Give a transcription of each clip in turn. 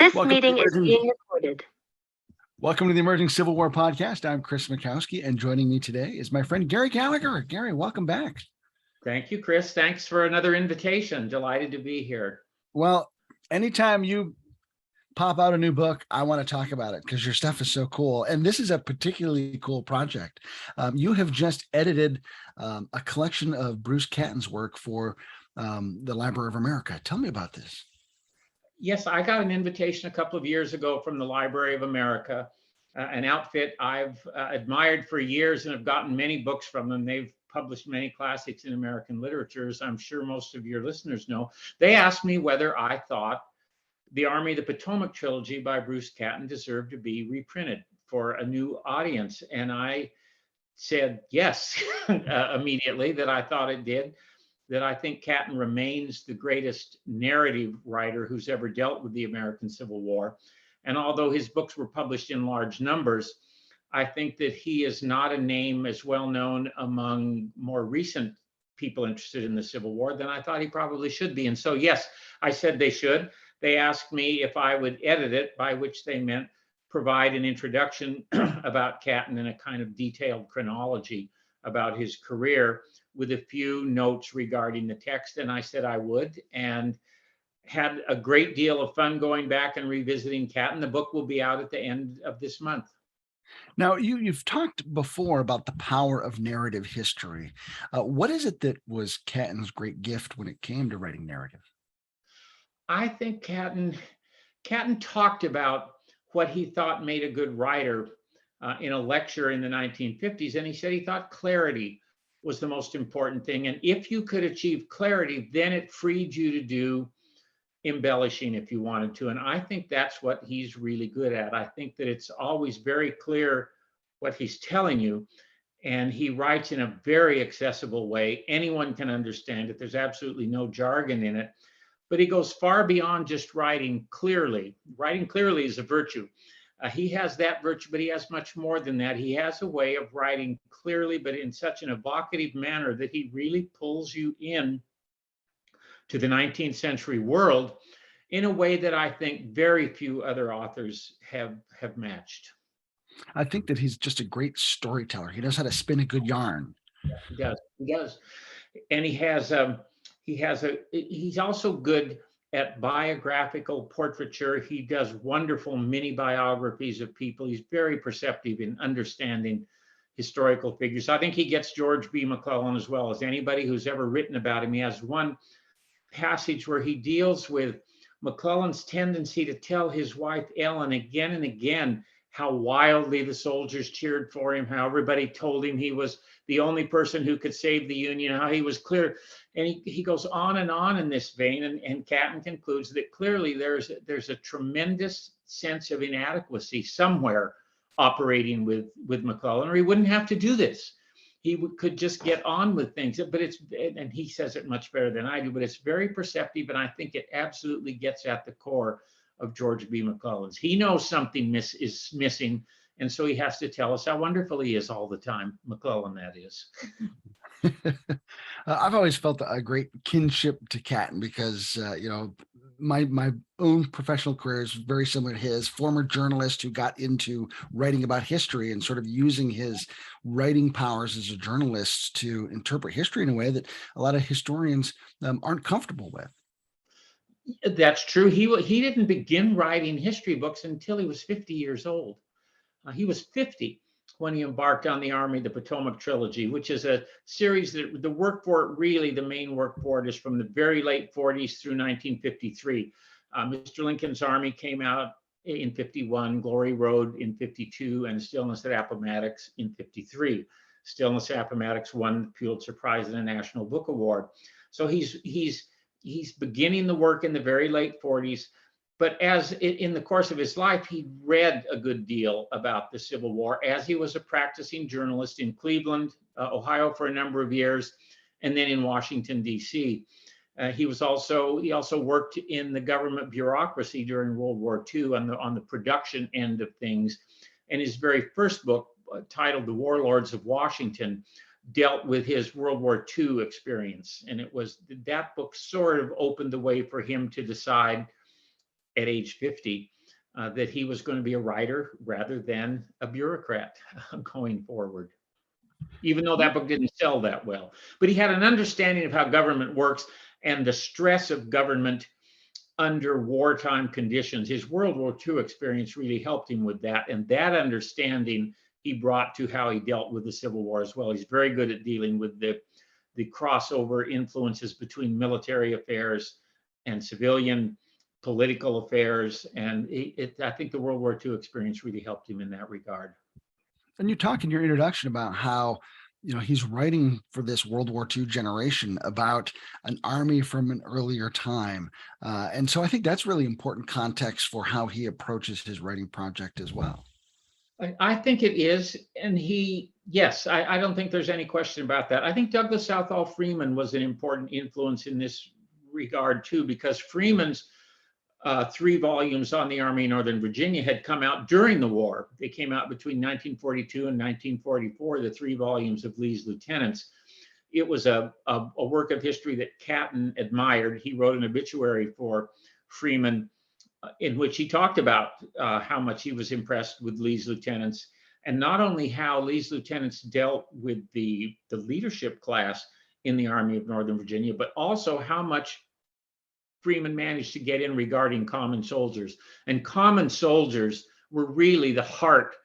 This Welcome to meeting the is Emerging, being recorded. welcome to the Emerging Civil War podcast. I'm Chris Mackowski, and joining me today is my friend Gary Gallagher. Gary, welcome back. Thank you, Chris. Thanks for another invitation. Delighted to be here. Well, anytime you pop out a new book, I want to talk about it because your stuff is so cool. And this is a particularly cool project. You have just edited a collection of Bruce Catton's work for the Library of America. Tell me about this. Yes, I got an invitation a couple of years ago from the Library of America, an outfit I've admired for years and have gotten many books from them. They've published many classics in American literature, as I'm sure most of your listeners know. They asked me whether I thought the Army of the Potomac trilogy by Bruce Catton deserved to be reprinted for a new audience. And I said yes immediately, that I thought it did, that I think Catton remains the greatest narrative writer who's ever dealt with the American Civil War. And although his books were published in large numbers, I think that he is not a name as well known among more recent people interested in the Civil War than I thought he probably should be. And so, yes, I said they should. They asked me if I would edit it, by which they meant provide an introduction about Catton and a kind of detailed chronology about his career with a few notes regarding the text. And I said I would, and had a great deal of fun going back and revisiting Catton. The book will be out at the end of this month. Now, you've talked before about the power of narrative history. What is it that was Catton's great gift when it came to writing narrative? I think Catton talked about what he thought made a good writer in a lecture in the 1950s. And he said he thought clarity was the most important thing. And if you could achieve clarity, then it freed you to do embellishing if you wanted to. And I think that's what he's really good at. I think that it's always very clear what he's telling you. And he writes in a very accessible way. Anyone can understand it. There's absolutely no jargon in it. But he goes far beyond just writing clearly. Writing clearly is a virtue. He has that virtue, but he has much more than that. He has a way of writing clearly, but in such an evocative manner that he really pulls you in to the 19th century world in a way that I think very few other authors have matched. I think that he's just a great storyteller. He knows how to spin a good yarn. He does. And he's also good at biographical portraiture. He does wonderful mini biographies of people. He's very perceptive in understanding historical figures. I think he gets George B. McClellan as well as anybody who's ever written about him. He has one passage where he deals with McClellan's tendency to tell his wife Ellen again and again how wildly the soldiers cheered for him, how everybody told him he was the only person who could save the Union, how he was clear. And he goes on in this vein, and Catton concludes that clearly there's a tremendous sense of inadequacy somewhere operating with McClellan, or he wouldn't have to do this. He could just get on with things. But and he says it much better than I do, but it's very perceptive, and I think it absolutely gets at the core of George B. McClellan's. He knows something is missing, and so he has to tell us how wonderful he is all the time. McClellan, that is. I've always felt a great kinship to Catton because, my own professional career is very similar to his. Former journalist who got into writing about history and sort of using his writing powers as a journalist to interpret history in a way that a lot of historians aren't comfortable with. That's true. He didn't begin writing history books until he was 50 years old. He was 50 when he embarked on the Army of the Potomac trilogy, which is a series that the work for it, really the main work for it, is from the very late 40s through 1953. Mr. Lincoln's Army came out in 51, Glory Road in 52, and Stillness at Appomattox in 53. Stillness at Appomattox won the Pulitzer Prize and a National Book Award. So he's beginning the work in the very late 40s. But as in the course of his life, he read a good deal about the Civil War as he was a practicing journalist in Cleveland, Ohio for a number of years, and then in Washington, D.C. He also worked in the government bureaucracy during World War II on the production end of things. And his very first book, titled The Warlords of Washington, dealt with his World War II experience. And it was that book sort of opened the way for him to decide at age 50 that he was going to be a writer rather than a bureaucrat going forward, even though that book didn't sell that well. But he had an understanding of how government works and the stress of government under wartime conditions. His World War II experience really helped him with that. And that understanding he brought to how he dealt with the Civil War as well. He's very good at dealing with the crossover influences between military affairs and civilian political affairs. And I think the World War II experience really helped him in that regard. And you talk in your introduction about how, he's writing for this World War II generation about an army from an earlier time. And so I think that's really important context for how he approaches his writing project as well. I think it is. And yes, I don't think there's any question about that. I think Douglas Southall Freeman was an important influence in this regard too, because Freeman's 3 volumes on the Army of Northern Virginia had come out during the war. They came out between 1942 and 1944, the 3 volumes of Lee's Lieutenants. It was a work of history that Catton admired. He wrote an obituary for Freeman in which he talked about how much he was impressed with Lee's lieutenants, and not only how Lee's lieutenants dealt with the leadership class in the Army of Northern Virginia, but also how much Freeman managed to get in regarding common soldiers. And common soldiers were really the heart,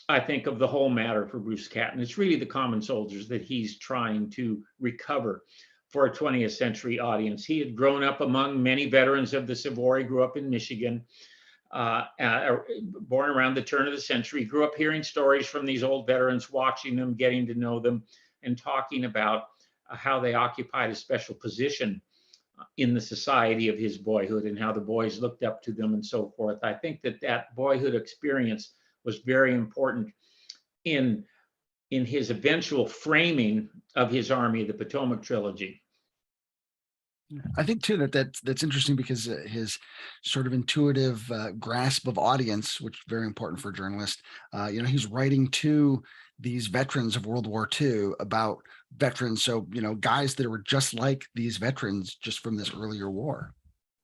I think, of the whole matter for Bruce Catton. It's really the common soldiers that he's trying to recover for a 20th century audience. He had grown up among many veterans of the Civil War. He grew up in Michigan, born around the turn of the century. He grew up hearing stories from these old veterans, watching them, getting to know them, and talking about how they occupied a special position in the society of his boyhood and how the boys looked up to them and so forth. I think that boyhood experience was very important in his eventual framing of his Army of the Potomac trilogy. I think too that's interesting because his sort of intuitive grasp of audience, which is very important for a journalist. He's writing to these veterans of World War II about veterans. So, guys that were just like these veterans just from this earlier war.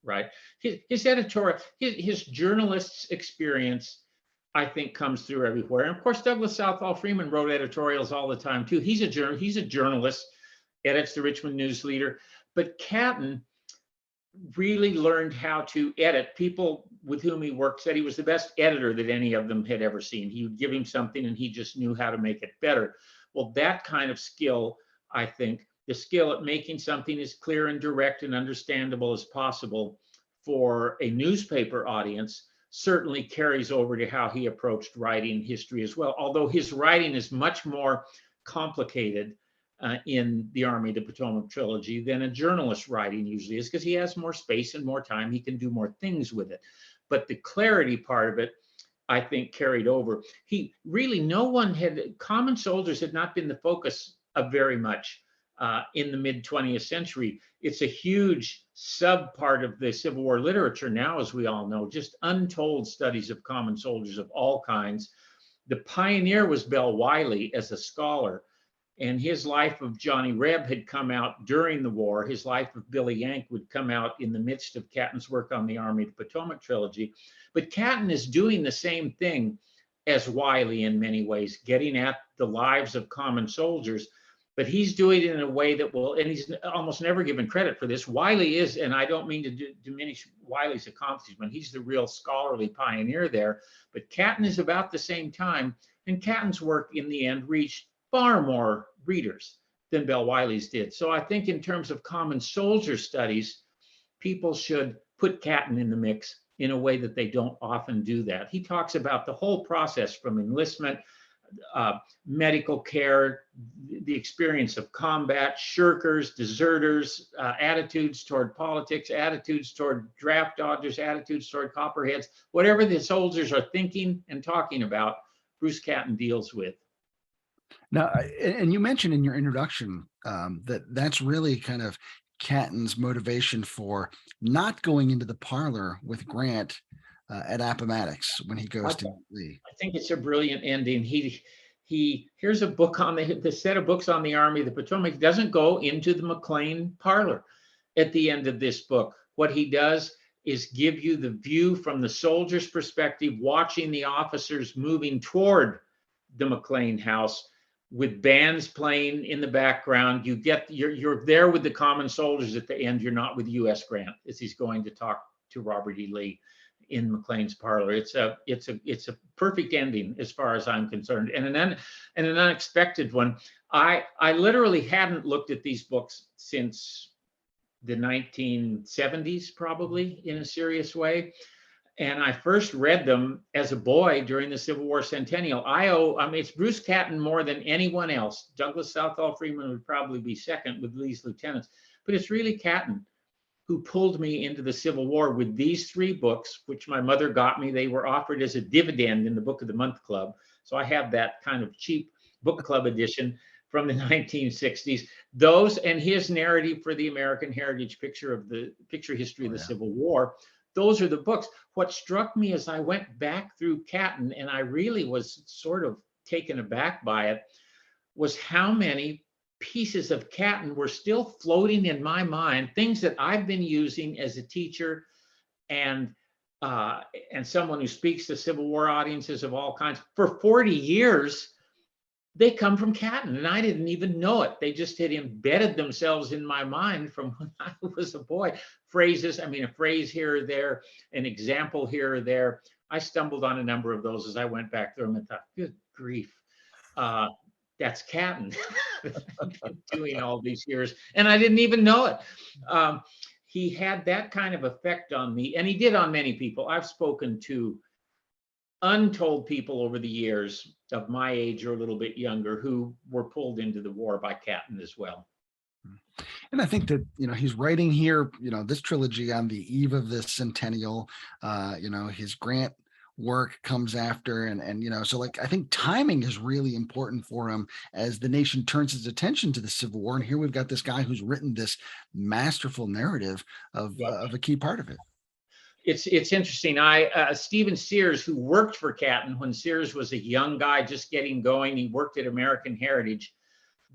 Right. His editorial, his journalist's experience, I think, comes through everywhere. And of course, Douglas Southall Freeman wrote editorials all the time too. He's a journalist, edits the Richmond News Leader. But Catton really learned how to edit. People with whom he worked said he was the best editor that any of them had ever seen. He would give him something and he just knew how to make it better. Well, that kind of skill, I think, the skill at making something as clear and direct and understandable as possible for a newspaper audience, certainly carries over to how he approached writing history as well. Although his writing is much more complicated in the Army of the Potomac trilogy than a journalist writing usually is, because he has more space and more time. He can do more things with it. But the clarity part of it, I think, carried over. Common soldiers had not been the focus of very much in the mid 20th century. It's a huge sub part of the Civil War literature now, as we all know, just untold studies of common soldiers of all kinds. The pioneer was Bell Wiley as a scholar, and his Life of Johnny Reb had come out during the war. His Life of Billy Yank would come out in the midst of Catton's work on the Army of the Potomac trilogy. But Catton is doing the same thing as Wiley in many ways, getting at the lives of common soldiers, but he's doing it in a way that and he's almost never given credit for this. Wiley is, and I don't mean to diminish Wiley's accomplishment, he's the real scholarly pioneer there, but Catton is about the same time, and Catton's work in the end reached far more readers than Bell Wiley's did. So I think in terms of common soldier studies, people should put Catton in the mix in a way that they don't often do that. He talks about the whole process from enlistment, medical care, the experience of combat, shirkers, deserters, attitudes toward politics, attitudes toward draft dodgers, attitudes toward copperheads, whatever the soldiers are thinking and talking about, Bruce Catton deals with. Now, and you mentioned in your introduction that's really kind of Catton's motivation for not going into the parlor with Grant at Appomattox when he goes to Lee. I think it's a brilliant ending. Here's a book on the set of books on the Army of the Potomac. He doesn't go into the McLean parlor at the end of this book. What he does is give you the view from the soldier's perspective, watching the officers moving toward the McLean house with bands playing in the background. You're there with the common soldiers at the end. You're not with U.S. Grant as he's going to talk to Robert E. Lee in McLean's parlor. It's a perfect ending as far as I'm concerned, and an unexpected one. I literally hadn't looked at these books since the 1970s, probably, in a serious way. And I first read them as a boy during the Civil War centennial. I mean, it's Bruce Catton more than anyone else. Douglas Southall Freeman would probably be second with Lee's lieutenants, but it's really Catton who pulled me into the Civil War with these three books, which my mother got me. They were offered as a dividend in the Book of the Month Club. So I have that kind of cheap book club edition from the 1960s. Those and his narrative for the American Heritage Picture History of the Civil War. Those are the books. What struck me as I went back through Catton, and I really was sort of taken aback by it, was how many pieces of Catton were still floating in my mind, things that I've been using as a teacher and someone who speaks to Civil War audiences of all kinds for 40 years. They come from Catton, and I didn't even know it. They just had embedded themselves in my mind from when I was a boy. Phrases, I mean, a phrase here or there, an example here or there. I stumbled on a number of those as I went back through them and thought, good grief, that's Catton. Doing all these years, and I didn't even know it. He had that kind of effect on me, and he did on many people. I've spoken to untold people over the years of my age or a little bit younger who were pulled into the war by Catton as well. And I think that, he's writing here, this trilogy on the eve of this centennial. His Grant work comes after, and so like I think timing is really important for him as the nation turns its attention to the Civil War. And here we've got this guy who's written this masterful narrative of a key part of it. It's interesting. Stephen Sears, who worked for Catton when Sears was a young guy just getting going, he worked at American Heritage.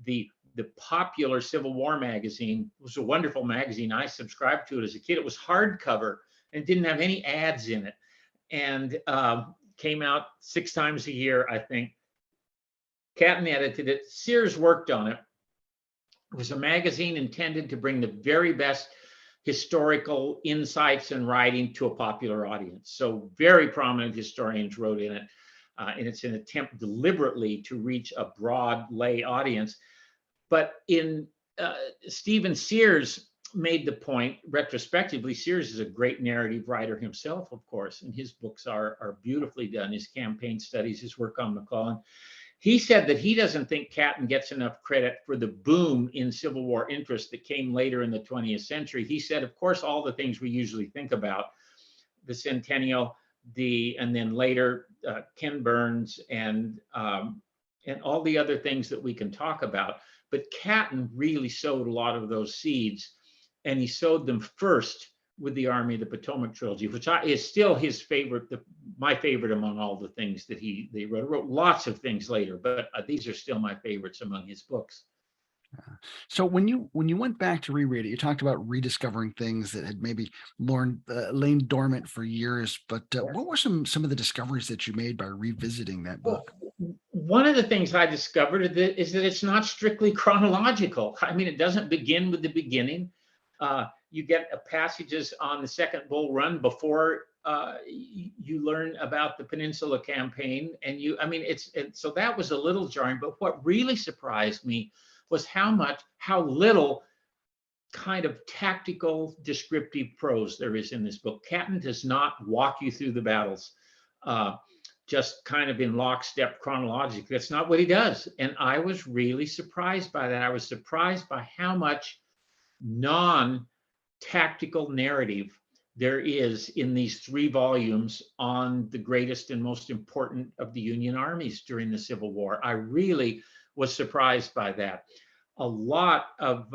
The popular Civil War magazine was a wonderful magazine. I subscribed to it as a kid. It was hardcover and didn't have any ads in it, and came out 6 times a year, I think. Catton edited it. Sears worked on it. It was a magazine intended to bring the very best historical insights and writing to a popular audience. So very prominent historians wrote in it, and it's an attempt deliberately to reach a broad lay audience. But Stephen Sears made the point retrospectively. Sears is a great narrative writer himself, of course, and his books are beautifully done. His campaign studies, his work on McClellan. He said that he doesn't think Catton gets enough credit for the boom in Civil War interest that came later in the 20th century. He said, of course, all the things we usually think about, the centennial, and then later Ken Burns and all the other things that we can talk about. But Catton really sowed a lot of those seeds, and he sowed them first with the Army of the Potomac trilogy, which is still his favorite, my favorite among all the things that they wrote. Wrote lots of things later, but these are still my favorites among his books. So when you went back to reread it, you talked about rediscovering things that had maybe lain dormant for years. But what were some of the discoveries that you made by revisiting that book? One of the things I discovered is that it's not strictly chronological. I mean, it doesn't begin with the beginning. You get passages on the Second Bull Run before you learn about the Peninsula Campaign, and so that was a little jarring. But what really surprised me was how little kind of tactical descriptive prose there is in this book. Catton does not walk you through the battles just kind of in lockstep chronologically. That's not what he does. And I was really surprised by that. I was surprised by how much non-tactical narrative there is in these 3 volumes on the greatest and most important of the Union armies during the Civil War. I really was surprised by that. A lot of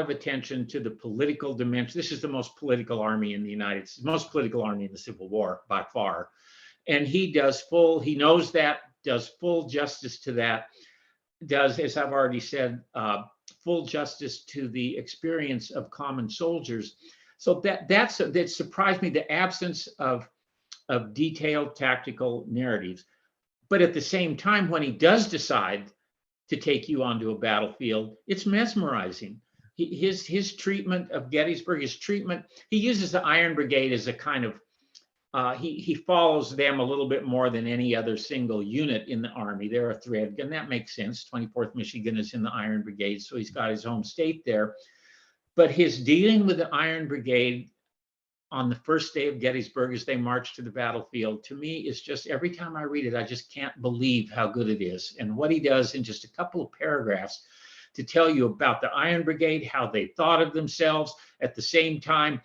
attention to the political dimension. This is the most political army in the United States, most political army in the Civil War by far. And he knows that, does full justice to that, does, as I've already said, full justice to the experience of common soldiers. So that surprised me, the absence of detailed tactical narratives. But at the same time, when he does decide to take you onto a battlefield, it's mesmerizing. His treatment of Gettysburg, he uses the Iron Brigade as a kind of he follows them a little bit more than any other single unit in the Army. They're a thread, and that makes sense. 24th Michigan is in the Iron Brigade, so he's got his home state there. But his dealing with the Iron Brigade on the first day of Gettysburg as they march to the battlefield, to me, is just, every time I read it, I just can't believe how good it is. And what he does in just a couple of paragraphs to tell you about the Iron Brigade, how they thought of themselves, at the same time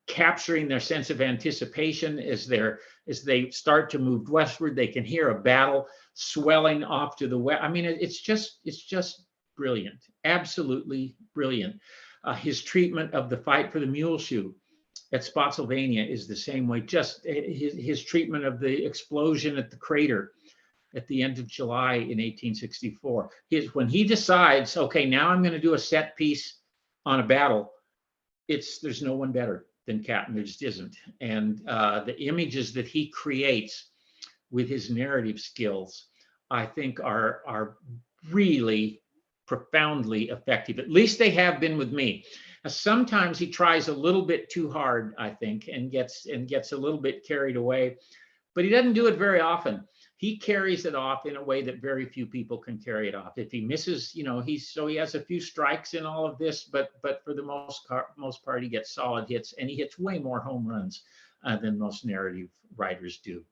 capturing their sense of anticipation as they start to move westward. They can hear a battle swelling off to the west. I mean, it's just brilliant, absolutely brilliant. His treatment of the fight for the mule shoe at Spotsylvania is the same way. Just his treatment of the explosion at the crater at the end of July in 1864. When he decides, okay, now I'm going to do a set piece on a battle, there's no one better than Catton. There just isn't. And the images that he creates with his narrative skills, I think are really profoundly effective. At least they have been with me. Sometimes he tries a little bit too hard, I think, and gets a little bit carried away, but he doesn't do it very often. He carries it off in a way that very few people can carry it off. If he misses, he has a few strikes in all of this, but for the most part, he gets solid hits, and he hits way more home runs than most narrative writers do.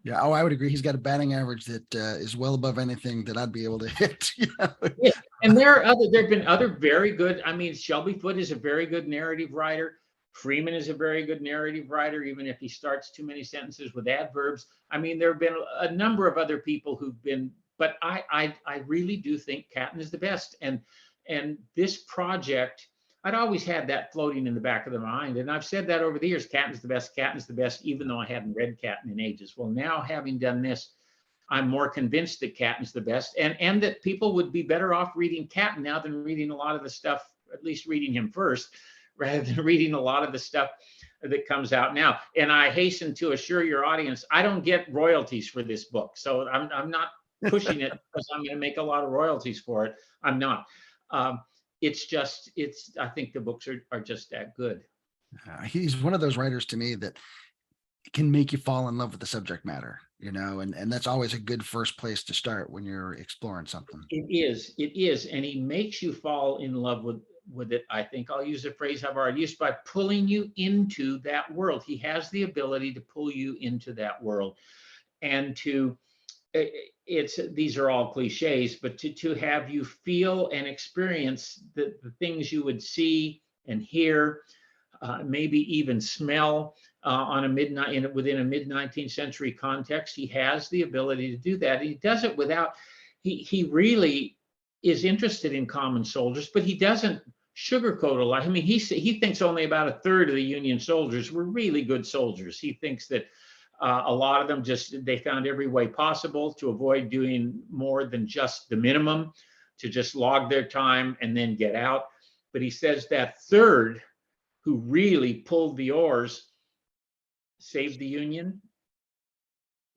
Yeah, I would agree. He's got a batting average that is well above anything that I'd be able to hit. Yeah. And there have been other very good. I mean, Shelby Foote is a very good narrative writer. Freeman is a very good narrative writer, even if he starts too many sentences with adverbs. I mean, there have been a number of other people who've been, but I really do think Catton is the best. And this project, I'd always had that floating in the back of the mind. And I've said that over the years, Catton's the best, even though I hadn't read Catton in ages. Well, now having done this, I'm more convinced that Catton's the best, and that people would be better off reading Catton now than reading a lot of the stuff, at least reading him first, rather than reading a lot of the stuff that comes out now. And I hasten to assure your audience, I don't get royalties for this book. So I'm not pushing it because I'm going to make a lot of royalties for it. I'm not. I think the books are just that good. He's one of those writers to me that can make you fall in love with the subject matter, and that's always a good first place to start when you're exploring something. It is. And he makes you fall in love with it. I think I'll use a phrase I've already used, by pulling you into that world. He has the ability to pull you into that world, and these are all cliches, but to have you feel and experience the things you would see and hear, maybe even smell within a mid-19th century context. He has the ability to do that. He does it without, he really is interested in common soldiers, but he doesn't sugarcoat a lot. I mean, he thinks only about a third of the Union soldiers were really good soldiers. He thinks that a lot of them they found every way possible to avoid doing more than just the minimum, to just log their time and then get out. But he says that third who really pulled the oars saved the Union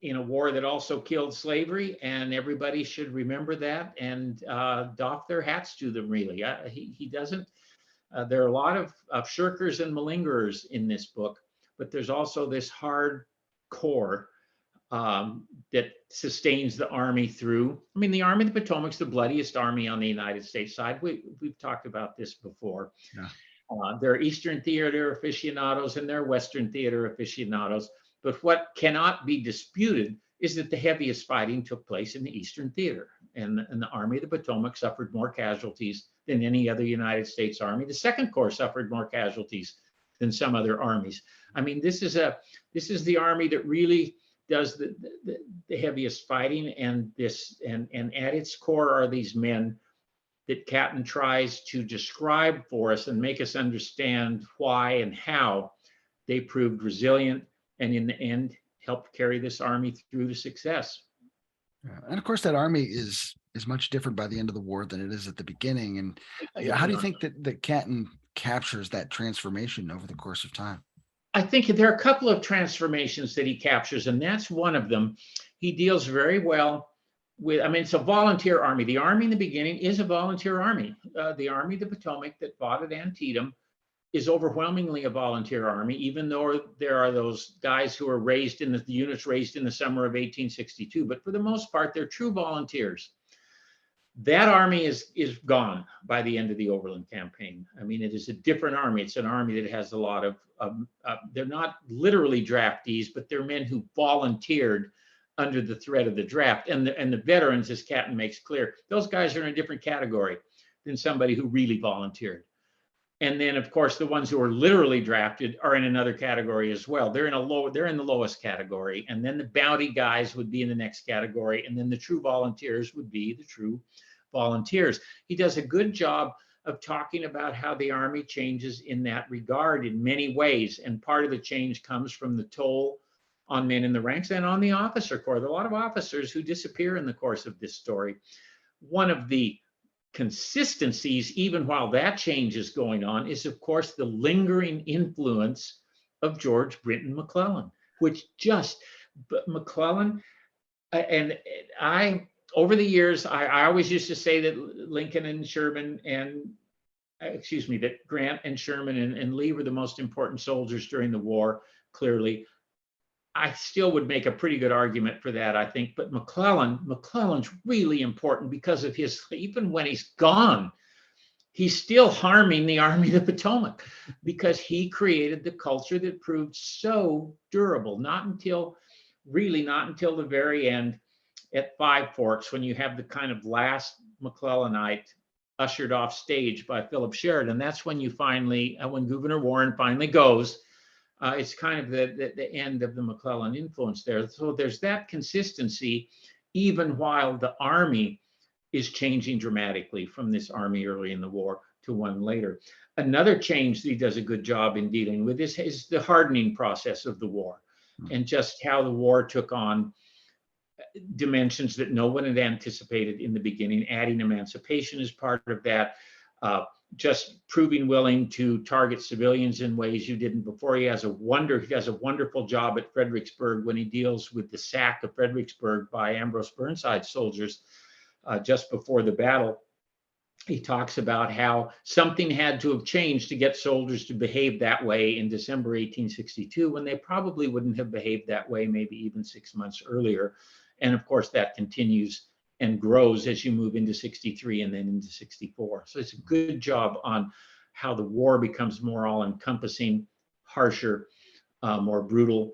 in a war that also killed slavery, and everybody should remember that and doff their hats to them, really. He doesn't, there are a lot of shirkers and malingerers in this book, but there's also this hard core that sustains the Army through. I mean, the Army of the Potomac's the bloodiest army on the United States side. We've talked about this before. Yeah. There are Eastern theater aficionados and there are Western theater aficionados. But what cannot be disputed is that the heaviest fighting took place in the Eastern theater. And the Army of the Potomac suffered more casualties than any other United States Army. The Second Corps suffered more casualties than some other armies. I mean, this is the army that really does the heaviest fighting, and at its core are these men that Catton tries to describe for us and make us understand why and how they proved resilient, and in the end helped carry this army through to success. And of course, that army is much different by the end of the war than it is at the beginning. And how do you think that Catton captures that transformation over the course of time? I think there are a couple of transformations that he captures, and that's one of them. He deals very well with, I mean, it's a volunteer army. The army in the beginning is a volunteer army. The Army of the Potomac that fought at Antietam is overwhelmingly a volunteer army, even though there are those guys who are raised in the units raised in the summer of 1862. But for the most part, they're true volunteers. That army is gone by the end of the Overland Campaign. I mean, it is a different army. It's an army that has a lot of, they're not literally draftees, but they're men who volunteered under the threat of the draft. And the veterans, as Catton makes clear, those guys are in a different category than somebody who really volunteered. And then, of course, the ones who are literally drafted are in another category as well. They're in the lowest category. And then the bounty guys would be in the next category. And then the true volunteers would be the true volunteers. He does a good job of talking about how the Army changes in that regard in many ways. And part of the change comes from the toll on men in the ranks and on the officer corps. There are a lot of officers who disappear in the course of this story. One of the consistencies, even while that change is going on, is of course the lingering influence of George Brinton McClellan, which McClellan, and I, over the years, I always used to say that Lincoln and Sherman and, that Grant and Sherman and Lee were the most important soldiers during the war, clearly. I still would make a pretty good argument for that, I think. But McClellan's really important because of his, even when he's gone, he's still harming the Army of the Potomac because he created the culture that proved so durable. Not until the very end at Five Forks, when you have the kind of last McClellanite ushered off stage by Philip Sheridan. That's when you finally, when Gouverneur Warren finally goes, it's kind of the end of the McClellan influence there. So there's that consistency, even while the Army is changing dramatically from this Army early in the war to one later. Another change that he does a good job in dealing with is the hardening process of the war, and just how the war took on dimensions that no one had anticipated in the beginning. Adding emancipation is part of that. Just proving willing to target civilians in ways you didn't before. He does a wonderful job at Fredericksburg when he deals with the sack of Fredericksburg by Ambrose Burnside's soldiers just before the battle. He talks about how something had to have changed to get soldiers to behave that way in December 1862, when they probably wouldn't have behaved that way maybe even 6 months earlier. And of course, that continues and grows as you move into 63 and then into 64. So it's a good job on how the war becomes more all-encompassing, harsher, more brutal.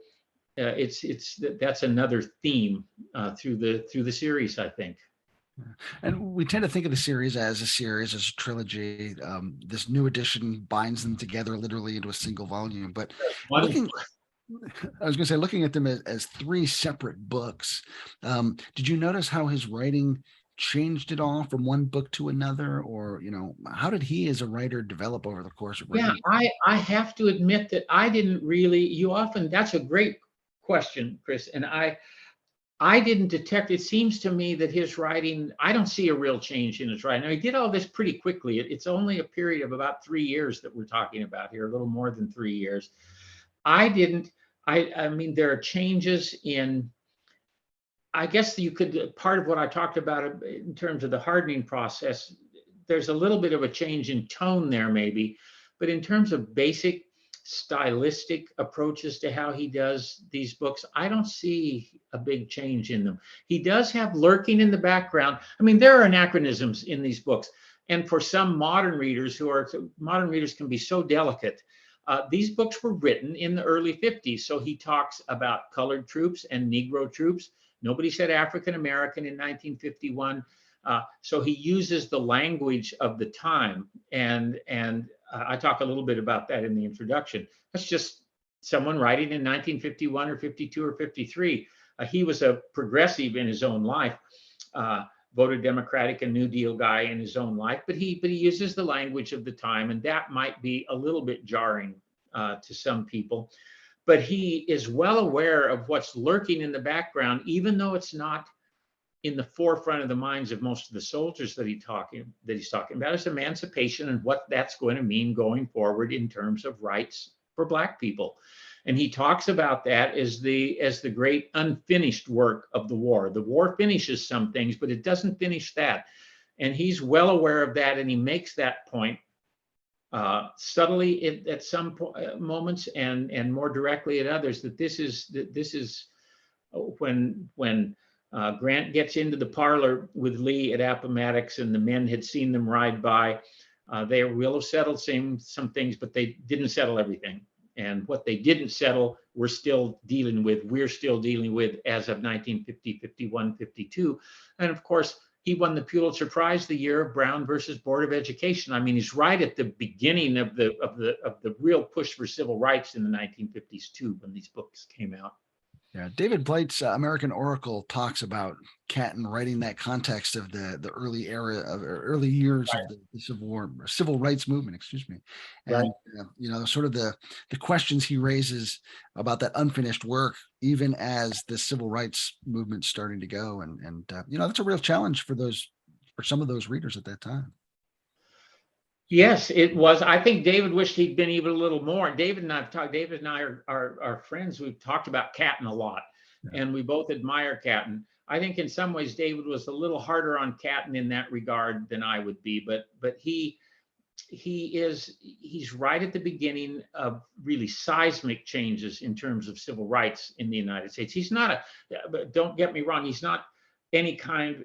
That's another theme through the series, I think. And we tend to think of the series as a trilogy. This new edition binds them together literally into a single volume. But looking at them as three separate books, did you notice how his writing changed at all from one book to another? Or, how did he as a writer develop over the course of writing? Yeah, I have to admit that I didn't really, that's a great question, Chris. And I didn't detect, it seems to me that his writing, I don't see a real change in his writing. Now, he did all this pretty quickly. It's only a period of about 3 years that we're talking about here, a little more than 3 years. I mean, there are changes in, I guess part of what I talked about in terms of the hardening process, there's a little bit of a change in tone there maybe, but in terms of basic stylistic approaches to how he does these books, I don't see a big change in them. He does have lurking in the background. I mean, there are anachronisms in these books. And for some modern readers can be so delicate. These books were written in the early 50s. So he talks about colored troops and Negro troops. Nobody said African American in 1951. So he uses the language of the time, and I talk a little bit about that in the introduction. That's just someone writing in 1951 or 52 or 53. He was a progressive in his own life, voted Democratic and New Deal guy in his own life, but he uses the language of the time, and that might be a little bit jarring to some people. But he is well aware of what's lurking in the background, even though it's not in the forefront of the minds of most of the soldiers that he's talking about is emancipation and what that's going to mean going forward in terms of rights for Black people. And he talks about that as the great unfinished work of the war. The war finishes some things, but it doesn't finish that. And he's well aware of that, and he makes that point subtly at some moments and more directly at others, that this is when Grant gets into the parlor with Lee at Appomattox, and the men had seen them ride by. They will have settled some things, but they didn't settle everything. And what they didn't settle, we're still dealing with as of 1950, 51, 52. And of course, he won the Pulitzer Prize the year of Brown versus Board of Education. I mean, he's right at the beginning of the real push for civil rights in the 1950s too, when these books came out. Yeah, David Blight's American Oracle talks about Catton writing that context of the early years Right. of the Civil War, Civil Rights Movement, excuse me, and Right. sort of the questions he raises about that unfinished work, even as the Civil Rights Movement starting to go, and that's a real challenge for some of those readers at that time. Yes, it was. I think David wished he'd been even a little more. David and I are friends. We've talked about Catton a lot, Yeah. and we both admire Catton. I think in some ways David was a little harder on Catton in that regard than I would be, but he's right at the beginning of really seismic changes in terms of civil rights in the United States. He's not but don't get me wrong, he's not any kind.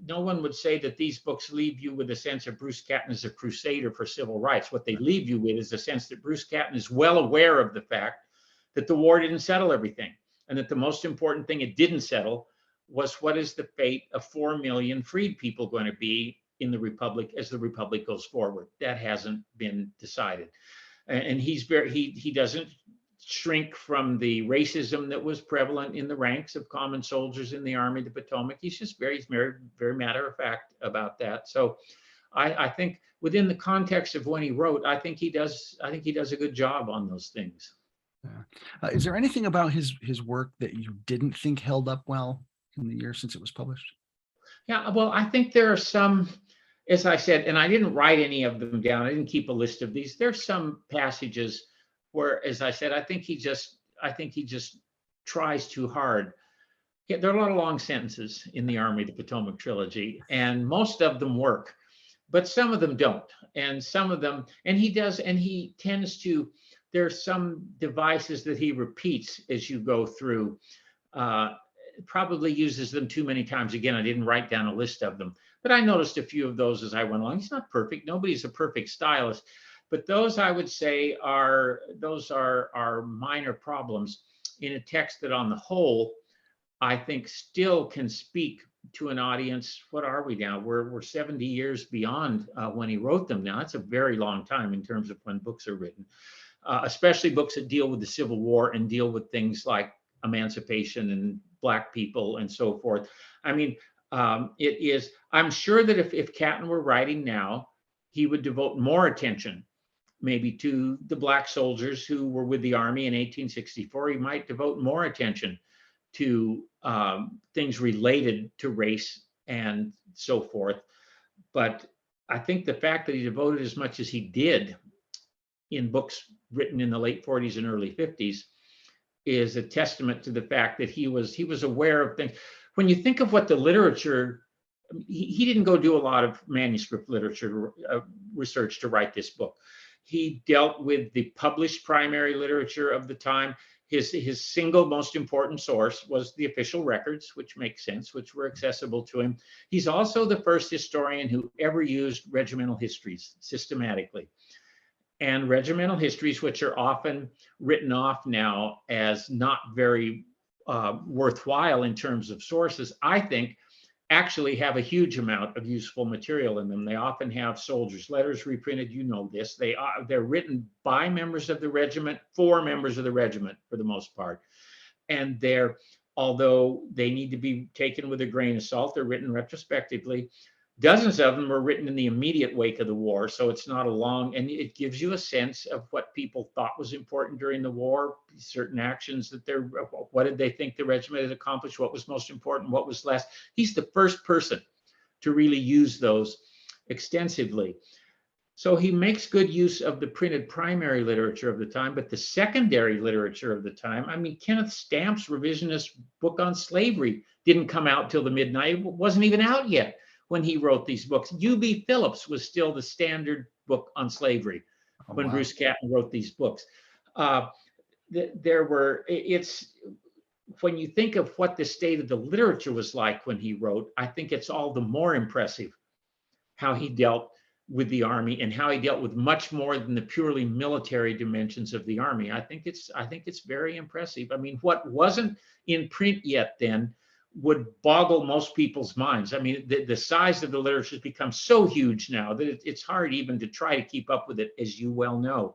No one would say that these books leave you with a sense of Bruce Catton as a crusader for civil rights. What they leave you with is a sense that Bruce Catton is well aware of the fact that the war didn't settle everything, and that the most important thing it didn't settle was what is the fate of 4 million freed people going to be in the Republic as the Republic goes forward. That hasn't been decided. And he doesn't shrink from the racism that was prevalent in the ranks of common soldiers in the Army of the Potomac. He's just very, very matter of fact about that. So I think within the context of when he wrote, I think he does a good job on those things. Yeah. Is there anything about his work that you didn't think held up well in the year since it was published? Yeah, well, I think there are some, as I said, and I didn't write any of them down. I didn't keep a list of these. There's some passages where, as I said, I think he just tries too hard. Yeah, there are a lot of long sentences in the Army of the Potomac trilogy, and most of them work, but some of them don't. And some of them, and he tends to, there's some devices that he repeats as you go through. Probably uses them too many times. Again, I didn't write down a list of them, but I noticed a few of those as I went along. He's not perfect. Nobody's a perfect stylist, but those I would say are minor problems in a text that on the whole, I think still can speak to an audience. What are we now? We're 70 years beyond when he wrote them now. That's a very long time in terms of when books are written, especially books that deal with the Civil War and deal with things like emancipation and Black people and so forth. I mean, it is, I'm sure that if Catton were writing now, he would devote more attention maybe to the Black soldiers who were with the Army in 1864. He might devote more attention to things related to race and so forth. But I think the fact that he devoted as much as he did in books written in the late 40s and early 50s is a testament to the fact that he was aware of things. When you think of what the literature, he didn't go do a lot of manuscript literature research to write this book. He dealt with the published primary literature of the time. His single most important source was the official records, which makes sense, which were accessible to him. He's also the first historian who ever used regimental histories systematically. And regimental histories, which are often written off now as not very worthwhile in terms of sources, I think actually have a huge amount of useful material in them. They often have soldiers' letters reprinted. You know this. They're written by members of the regiment for members of the regiment for the most part. And although they need to be taken with a grain of salt, they're written retrospectively. Dozens of them were written in the immediate wake of the war, so it's not a long, and it gives you a sense of what people thought was important during the war, certain actions that what did they think the regiment had accomplished, what was most important, what was less. He's the first person to really use those extensively. So he makes good use of the printed primary literature of the time, but the secondary literature of the time, I mean, Kenneth Stamp's revisionist book on slavery didn't come out till the mid-90s. It wasn't even out yet when he wrote these books. U.B. Phillips was still the standard book on slavery when wow. Bruce Catton wrote these books. It's when you think of what the state of the literature was like when he wrote, I think it's all the more impressive how he dealt with the Army and how he dealt with much more than the purely military dimensions of the Army. I think it's very impressive. I mean, what wasn't in print yet then would boggle most people's minds. I mean, the size of the literature has become so huge now that it's hard even to try to keep up with it, as you well know.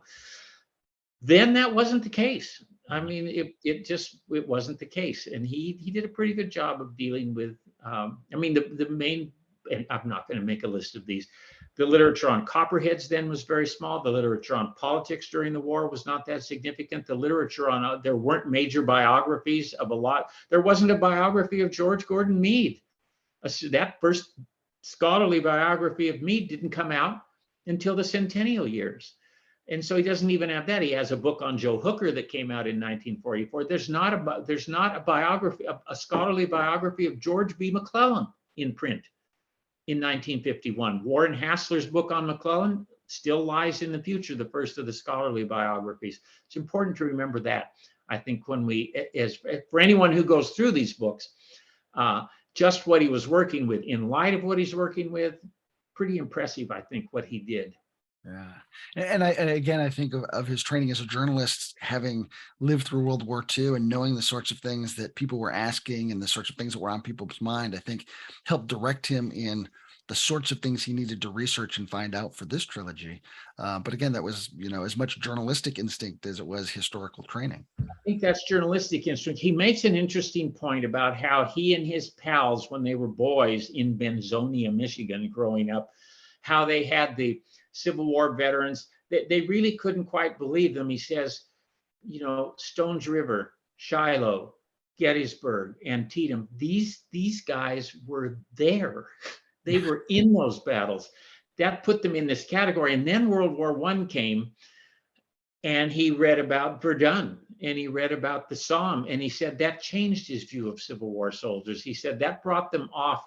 Then that wasn't the case. I mean, it wasn't the case, and he did a pretty good job of dealing with. I mean, the main, and I'm not going to make a list of these. The literature on copperheads then was very small. The literature on politics during the war was not that significant. The literature on there weren't major biographies of a lot. There wasn't a biography of George Gordon Meade. That first scholarly biography of Meade didn't come out until the centennial years. And so he doesn't even have that. He has a book on Joe Hooker that came out in 1944. There's not a biography, a scholarly biography of George B. McClellan in print in 1951. Warren Hassler's book on McClellan still lies in the future, the first of the scholarly biographies. It's important to remember that. I think when for anyone who goes through these books, just what he was working with, in light of what he's working with, pretty impressive, I think, what he did. Yeah. And again, I think of his training as a journalist, having lived through World War II and knowing the sorts of things that people were asking and the sorts of things that were on people's mind, I think helped direct him in the sorts of things he needed to research and find out for this trilogy. But again, that was, as much journalistic instinct as it was historical training. I think that's journalistic instinct. He makes an interesting point about how he and his pals, when they were boys in Benzonia, Michigan, growing up, how they had the Civil War veterans, they really couldn't quite believe them. He says, Stones River, Shiloh, Gettysburg, Antietam, these guys were there. They were in those battles. That put them in this category. And then World War I came, and he read about Verdun, and he read about the Somme, and he said that changed his view of Civil War soldiers. He said that brought them off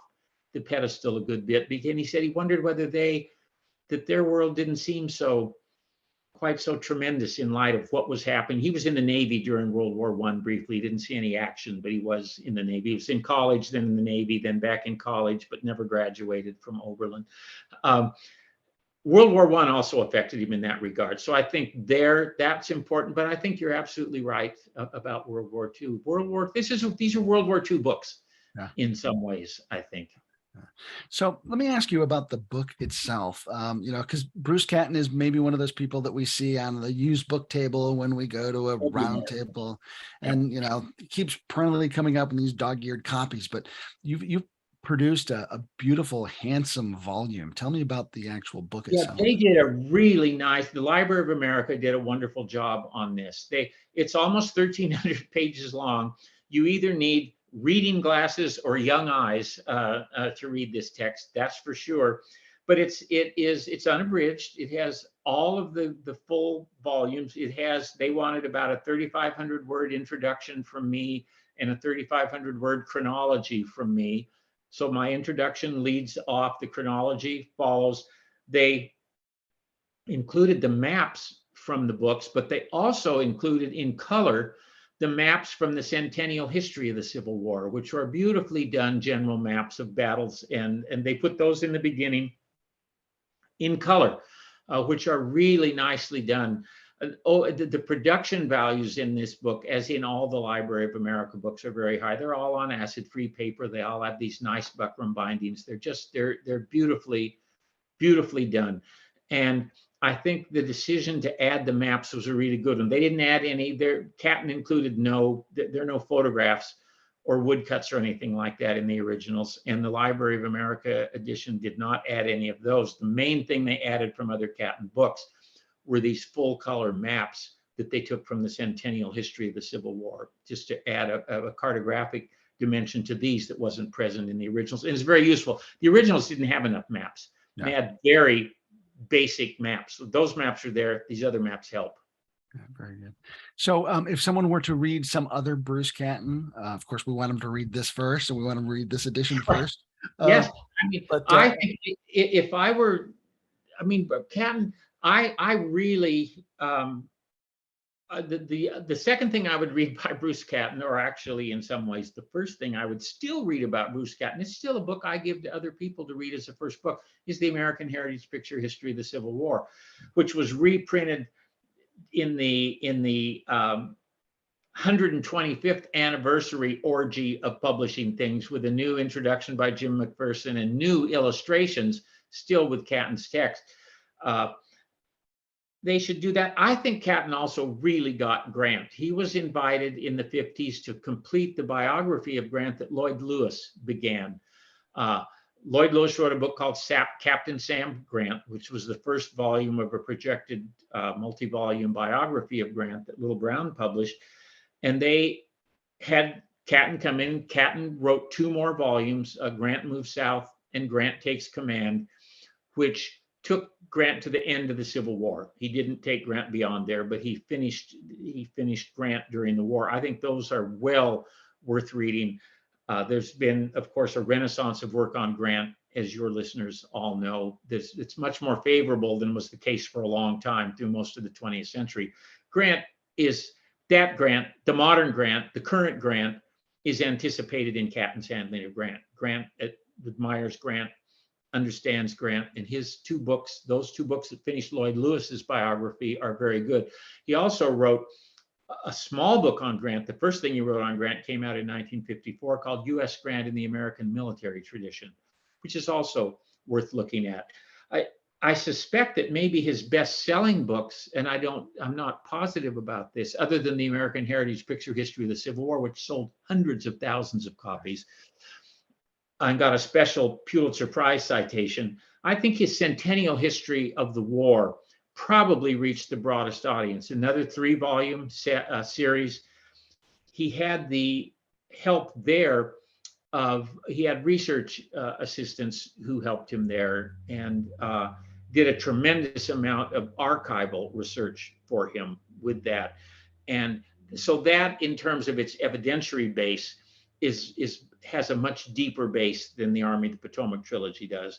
the pedestal a good bit, because he said he wondered whether that their world didn't seem quite so tremendous in light of what was happening. He was in the Navy during World War I briefly. He didn't see any action, but he was in the Navy. He was in college, then in the Navy, then back in college, but never graduated from Oberlin. World War I also affected him in that regard. So I think that's important, but I think you're absolutely right about World War II. These are World War II books, yeah, in some ways, I think. So let me ask you about the book itself, because Bruce Catton is maybe one of those people that we see on the used book table when we go to a round table, and keeps perennially coming up in these dog-eared copies. But you've produced a beautiful, handsome volume. Tell me about the actual book itself. Yeah, they did a really nice. The Library of America did a wonderful job on this. It's almost 1,300 pages long. You either need reading glasses or young eyes to read this text, that's for sure. But it's unabridged. It has all of the full volumes. They wanted about a 3,500 word introduction from me and a 3,500 word chronology from me. So my introduction leads off, the chronology follows. They included the maps from the books, but they also included in color the maps from the centennial history of the Civil War, which are beautifully done general maps of battles. And they put those in the beginning in color, which are really nicely done. The production values in this book, as in all the Library of America books, are very high. They're all on acid-free paper. They all have these nice buckram bindings. They're beautifully, beautifully done. And I think the decision to add the maps was a really good one. They didn't add any. Catton included there are no photographs or woodcuts or anything like that in the originals. And the Library of America edition did not add any of those. The main thing they added from other Catton books were these full color maps that they took from the centennial history of the Civil War, just to add a cartographic dimension to these that wasn't present in the originals. And it's very useful. The originals didn't have enough maps. Yeah. They had very basic maps. So those maps are there. These other maps help. Yeah, very good. So if someone were to read some other Bruce Catton, of course, we want them to read this first, and we want them to read this edition first. Yes. I mean, but I think if I were, I mean, Catton, I really, the second thing I would read by Bruce Catton, or actually in some ways the first thing I would still read about Bruce Catton, it's still a book I give to other people to read as a first book, is The American Heritage Picture History of the Civil War, which was reprinted in the 125th anniversary orgy of publishing things, with a new introduction by Jim McPherson and new illustrations, still with Catton's text. They should do that. I think Catton also really got Grant. He was invited in the 50s to complete the biography of Grant that Lloyd Lewis began. Lloyd Lewis wrote a book called Captain Sam Grant, which was the first volume of a projected multi-volume biography of Grant that Little Brown published. And they had Catton come in. Catton wrote 2 more volumes, Grant Moves South and Grant Takes Command, which took Grant to the end of the Civil War. He didn't take Grant beyond there, but he finished Grant during the war. I think those are well worth reading. There's been, of course, a renaissance of work on Grant, as your listeners all know. It's much more favorable than was the case for a long time through most of the 20th century. Grant is that Grant, the modern Grant, the current Grant, is anticipated in Catton's handling of Grant. Grant admires Grant, understands Grant, and his 2 books, those 2 books that finished Lloyd Lewis's biography, are very good. He also wrote a small book on Grant. The first thing he wrote on Grant came out in 1954, called U.S. Grant in the American Military Tradition, which is also worth looking at. I suspect that maybe his best-selling books, and I'm not positive about this, other than the American Heritage Picture History of the Civil War, which sold hundreds of thousands of copies and got a special Pulitzer Prize citation, I think his Centennial History of the War probably reached the broadest audience. Another 3-volume series. He had the help there he had research assistants who helped him there, and did a tremendous amount of archival research for him with that. And so that, in terms of its evidentiary base, has a much deeper base than the Army of the Potomac trilogy does.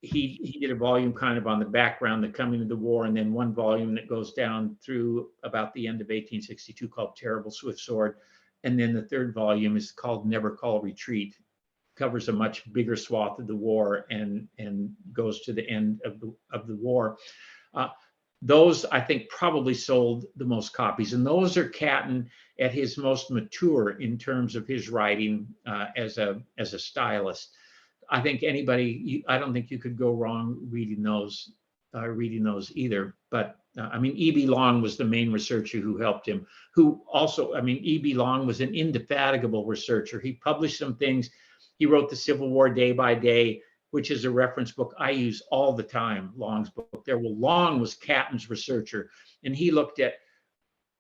He did a volume kind of on the background, the coming of the war, and then 1 volume that goes down through about the end of 1862 called Terrible Swift Sword. And then the 3rd volume is called Never Call Retreat, covers a much bigger swath of the war and goes to the end of the war. Those, I think, probably sold the most copies, and those are Catton at his most mature in terms of his writing as a stylist. I think I don't think you could go wrong reading those either. But I mean, E.B. Long was the main researcher who helped him, who also, I mean, E.B. Long was an indefatigable researcher. He published some things. He wrote The Civil War Day by Day, which is a reference book I use all the time, Long's book. Long was Catton's researcher, and he looked at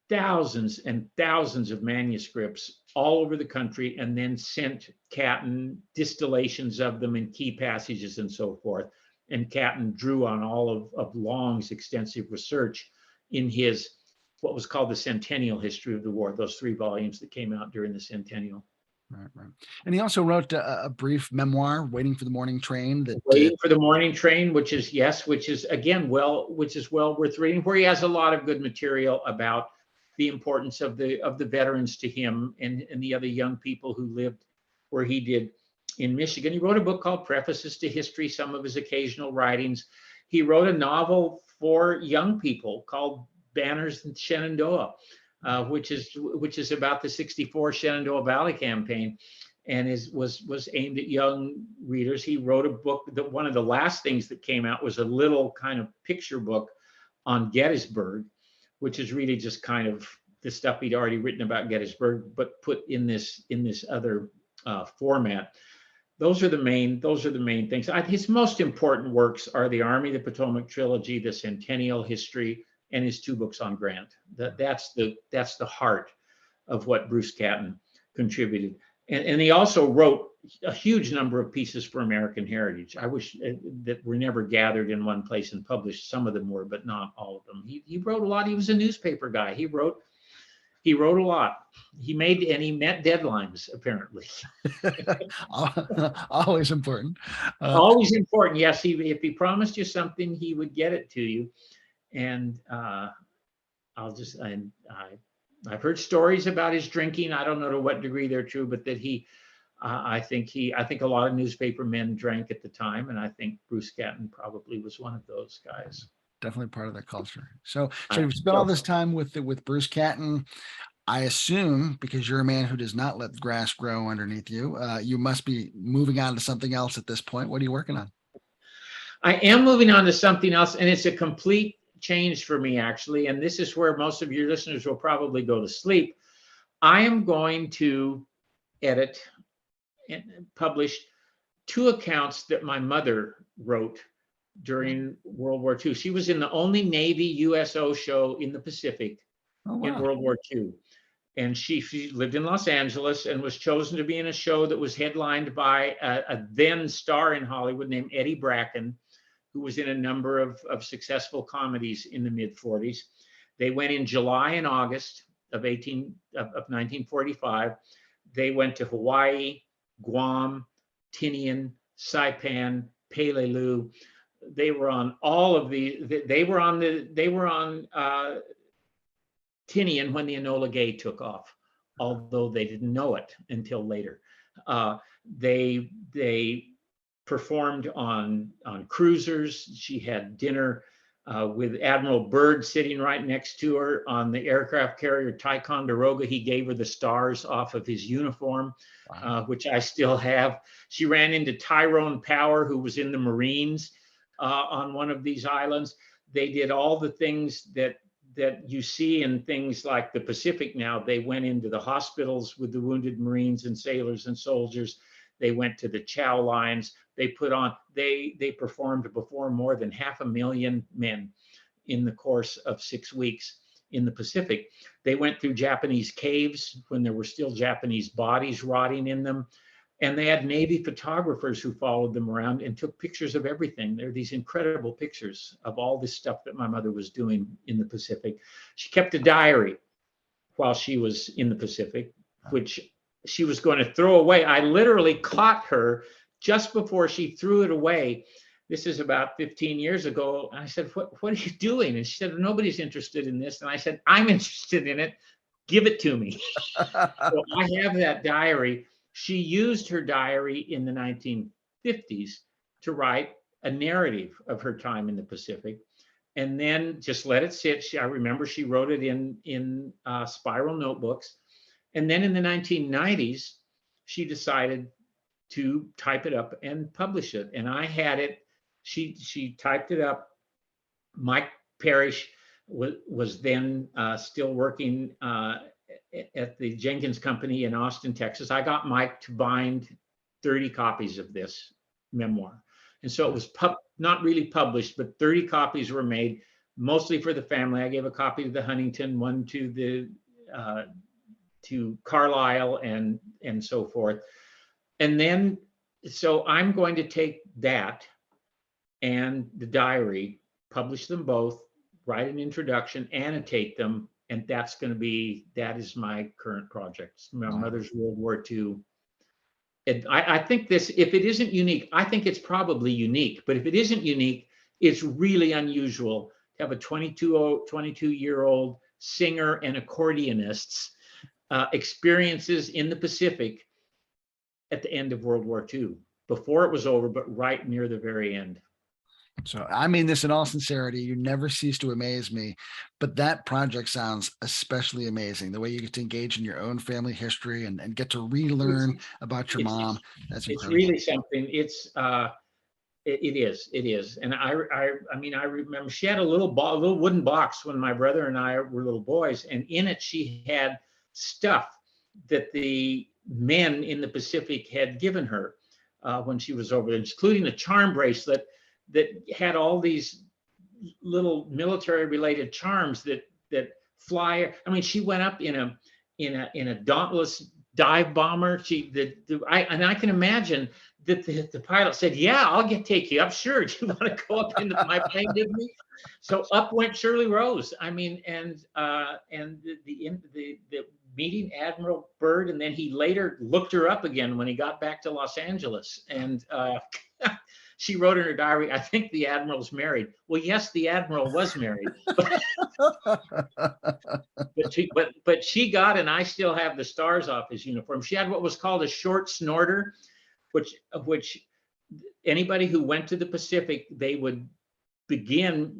thousands and thousands of manuscripts all over the country, and then sent Catton distillations of them in key passages and so forth. And Catton drew on all of Long's extensive research in his, what was called the Centennial History of the War, those 3 volumes that came out during the centennial. Right. And he also wrote a brief memoir, Waiting for the Morning Train. Waiting for the Morning Train, which is again well worth reading, where he has a lot of good material about the importance of the veterans to him and the other young people who lived where he did in Michigan. He wrote a book called Prefaces to History, some of his occasional writings. He wrote a novel for young people called Banners in Shenandoah, which is about the '64 Shenandoah Valley campaign, and was aimed at young readers. He wrote a book that one of the last things that came out was a little kind of picture book on Gettysburg, which is really just kind of the stuff he'd already written about Gettysburg, but put in this other format. Those are the main things. His most important works are the Army of the Potomac trilogy, the Centennial History, and his 2 books on Grant. That's the heart of what Bruce Catton contributed. And he also wrote a huge number of pieces for American Heritage. I wish that were never gathered in one place and published. Some of them were, but not all of them. He wrote a lot. He was a newspaper guy. He wrote a lot. He met deadlines, apparently. Always important. Always important. Yes, if he promised you something, he would get it to you. And I've heard stories about his drinking. I don't know to what degree they're true, but that I think a lot of newspaper men drank at the time, and I think Bruce Catton probably was one of those guys. Definitely part of that culture. So you've spent all this time with Bruce Catton. I assume, because you're a man who does not let the grass grow underneath you, you must be moving on to something else at this point. What are you working on? I am moving on to something else, and it's a complete change for me, actually. And this is where most of your listeners will probably go to sleep. I am going to edit and publish 2 accounts that my mother wrote during World War II. She was in the only Navy USO show in the Pacific in World War II. And she lived in Los Angeles and was chosen to be in a show that was headlined by a then star in Hollywood named Eddie Bracken, who was in a number of successful comedies in the mid-40s. They went in July and August of 1945. They went to Hawaii, Guam, Tinian, Saipan, Peleliu. They were on all of they were on Tinian when the Enola Gay took off, although they didn't know it until later. They performed on cruisers. She had dinner with Admiral Byrd sitting right next to her on the aircraft carrier Ticonderoga. He gave her the stars off of his uniform, which I still have. She ran into Tyrone Power, who was in the Marines on one of these islands. They did all the things that you see in things like the Pacific now. They went into the hospitals with the wounded Marines and sailors and soldiers. They went to the chow lines. They performed before more than 500,000 men in the course of 6 weeks in the Pacific. They went through Japanese caves when there were still Japanese bodies rotting in them. And they had Navy photographers who followed them around and took pictures of everything. There are these incredible pictures of all this stuff that my mother was doing in the Pacific. She kept a diary while she was in the Pacific, which she was going to throw away. I literally caught her just before she threw it away. This is about 15 years ago. I said, what are you doing? And she said, nobody's interested in this. And I said, I'm interested in it. Give it to me. So I have that diary. She used her diary in the 1950s to write a narrative of her time in the Pacific, and then just let it sit. I remember she wrote it in spiral notebooks. And then in the 1990s, she decided to type it up and publish it. And I had it. She typed it up. Mike Parrish was then still working at the Jenkins Company in Austin, Texas. I got Mike to bind 30 copies of this memoir. And so it was not really published, but 30 copies were made, mostly for the family. I gave a copy to the Huntington, one to Carlisle and so forth. And then, so I'm going to take that and the diary, publish them both, write an introduction, annotate them, and that is my current project. My mother's World War II. And I think this, if it isn't unique, I think it's probably unique, but if it isn't unique, it's really unusual to have a 22-year-old singer and accordionist's experiences in the Pacific at the end of World War II, before it was over, but right near the very end. So I mean this in all sincerity, you never cease to amaze me, but that project sounds especially amazing. The way you get to engage in your own family history and get to relearn about your mom. That's incredible. It's really something. It is. And I mean, I remember she had a little wooden box when my brother and I were little boys, and in it she had stuff that the men in the Pacific had given her when she was over there, including a charm bracelet that had all these little military related charms that fly. I mean, she went up in a dauntless dive bomber. I can imagine that the pilot said, "Yeah, I'll take you up. Sure, do you want to go up into my plane with me?" So up went Shirley Rose. I mean, and the meeting Admiral Byrd, and then he later looked her up again when he got back to Los Angeles, and she wrote in her diary, "I think the admiral's married." Well, yes, the admiral was married, but she got, and I still have the stars off his uniform. She had what was called a short snorter, which anybody who went to the Pacific, they would begin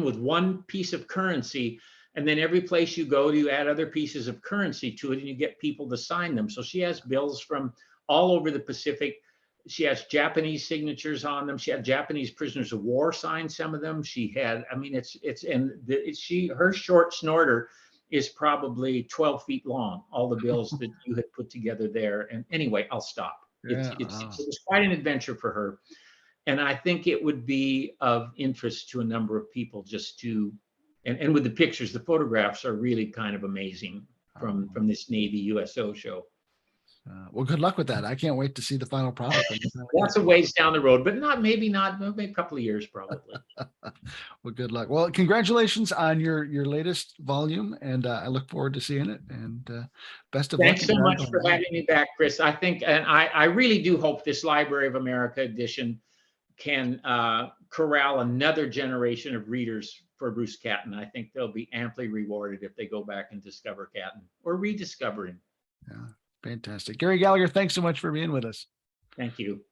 with one piece of currency, and then every place you go, you add other pieces of currency to it, and you get people to sign them. So she has bills from all over the Pacific. She has Japanese signatures on them. She had Japanese prisoners of war sign some of them. She had, I mean, her short snorter is probably 12 feet long, all the bills that you had put together there. And anyway, I'll stop. Yeah, It was quite an adventure for her. And I think it would be of interest to a number of people just to, and with the pictures, the photographs are really kind of amazing from this Navy USO show. Well, good luck with that. I can't wait to see the final product. That's a ways down the road, but maybe a couple of years probably. Well, good luck. Well, congratulations on your latest volume, and I look forward to seeing it. And best of luck. Thanks so much for having me back, Chris. I think, and I really do hope this Library of America edition can corral another generation of readers for Bruce Catton. I think they'll be amply rewarded if they go back and discover Catton or rediscover him. Yeah, fantastic. Gary Gallagher, thanks so much for being with us. Thank you.